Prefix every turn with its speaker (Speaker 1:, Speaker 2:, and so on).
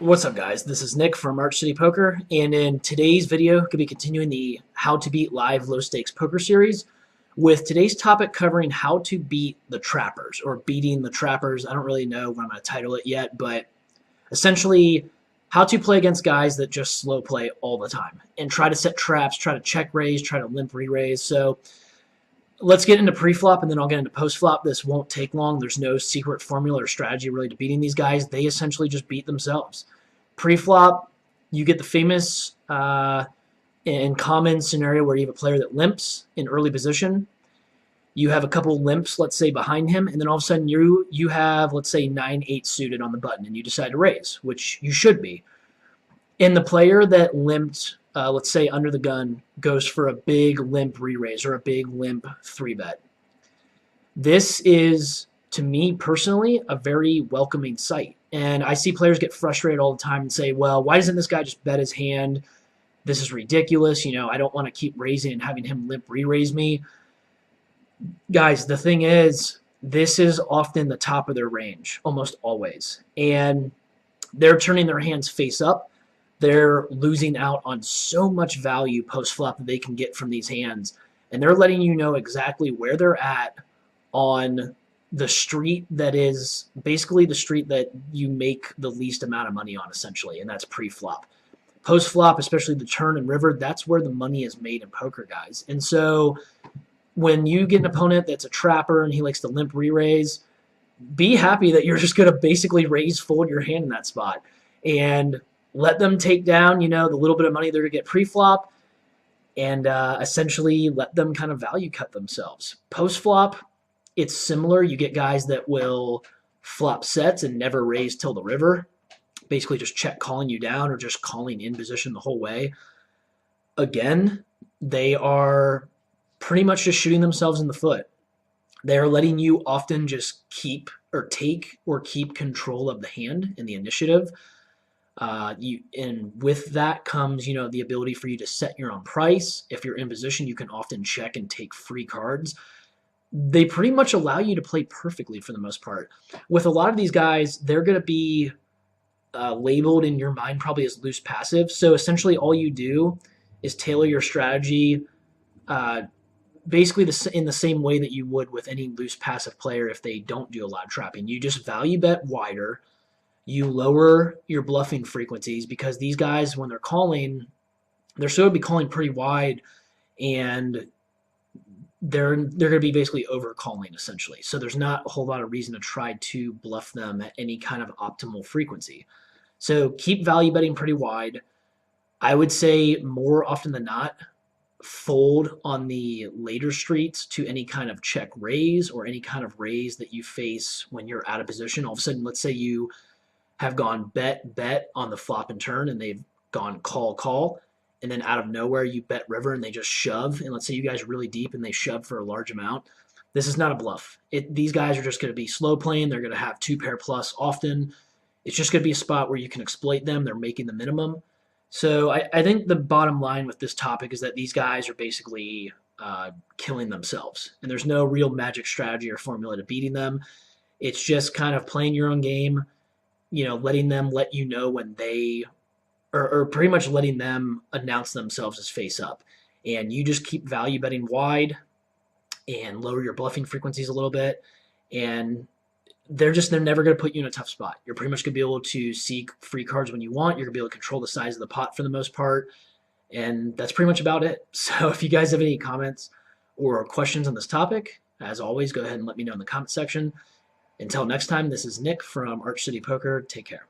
Speaker 1: What's up, guys? This is Nick from Arch City Poker, and in today's video, going to be continuing the How to Beat Live Low Stakes Poker series, with today's topic covering how to beat the trappers, or beating the trappers. I don't really know what I'm going to title it yet, but essentially how to play against guys that just slow play all the time and try to set traps, try to check raise, try to limp re-raise. So let's get into pre-flop, and then I'll get into post-flop. This won't take long. There's no secret formula or strategy really to beating these guys. They essentially just beat themselves. Pre-flop, you get the famous and common scenario where you have a player that limps in early position. You have a couple limps, let's say, behind him, and then all of a sudden you have, let's say, 9-8 suited on the button, and you decide to raise, which you should be. And the player that limped, let's say, under the gun, goes for a big limp re-raise or a big limp 3-bet. This is, to me personally, a very welcoming sight. And I see players get frustrated all the time and say, well, why doesn't this guy just bet his hand? This is ridiculous. You know, I don't want to keep raising and having him limp re-raise me. Guys, the thing is, this is often the top of their range, almost always. And they're turning their hands face up. They're losing out on so much value post-flop that they can get from these hands. And they're letting you know exactly where they're at on the street that is basically the street that you make the least amount of money on, essentially, and that's pre-flop. Post-flop, especially the turn and river, that's where the money is made in poker, guys. And so when you get an opponent that's a trapper and he likes to limp re-raise, be happy that you're just going to basically fold your hand in that spot. And let them take down, you know, the little bit of money they're going to get pre-flop, and essentially let them kind of value cut themselves. Post-flop, it's similar. You get guys that will flop sets and never raise till the river, basically just check calling you down or just calling in position the whole way. Again, they are pretty much just shooting themselves in the foot. They're letting you often just keep control of the hand and the initiative. And with that comes, you know, the ability for you to set your own price. If you're in position, you can often check and take free cards. They pretty much allow you to play perfectly for the most part. With a lot of these guys, they're going to be labeled in your mind probably as loose passive. So essentially all you do is tailor your strategy basically in the same way that you would with any loose passive player if they don't do a lot of trapping. You just value bet wider. You lower your bluffing frequencies because these guys, when they're calling, they're still going to be calling pretty wide, and they're going to be basically over calling essentially. So there's not a whole lot of reason to try to bluff them at any kind of optimal frequency. So keep value betting pretty wide. I would say more often than not, fold on the later streets to any kind of check raise or any kind of raise that you face when you're out of position. All of a sudden, let's say you have gone bet on the flop and turn, and they've gone call, and then out of nowhere you bet river and they just shove, and let's say you guys are really deep and they shove for a large amount. This is not a bluff. These guys are just going to be slow playing. They're going to have 2-pair plus often. It's just going to be a spot where you can exploit them. They're making the minimum. So I think the bottom line with this topic is that these guys are basically killing themselves, and there's no real magic strategy or formula to beating them. It's just kind of playing your own game, you know, letting them let you know when they, or pretty much letting them announce themselves as face up. And you just keep value betting wide and lower your bluffing frequencies a little bit. And they're never going to put you in a tough spot. You're pretty much going to be able to seek free cards when you want. You're going to be able to control the size of the pot for the most part. And that's pretty much about it. So if you guys have any comments or questions on this topic, as always, go ahead and let me know in the comment section. Until next time, this is Nick from Arch City Poker. Take care.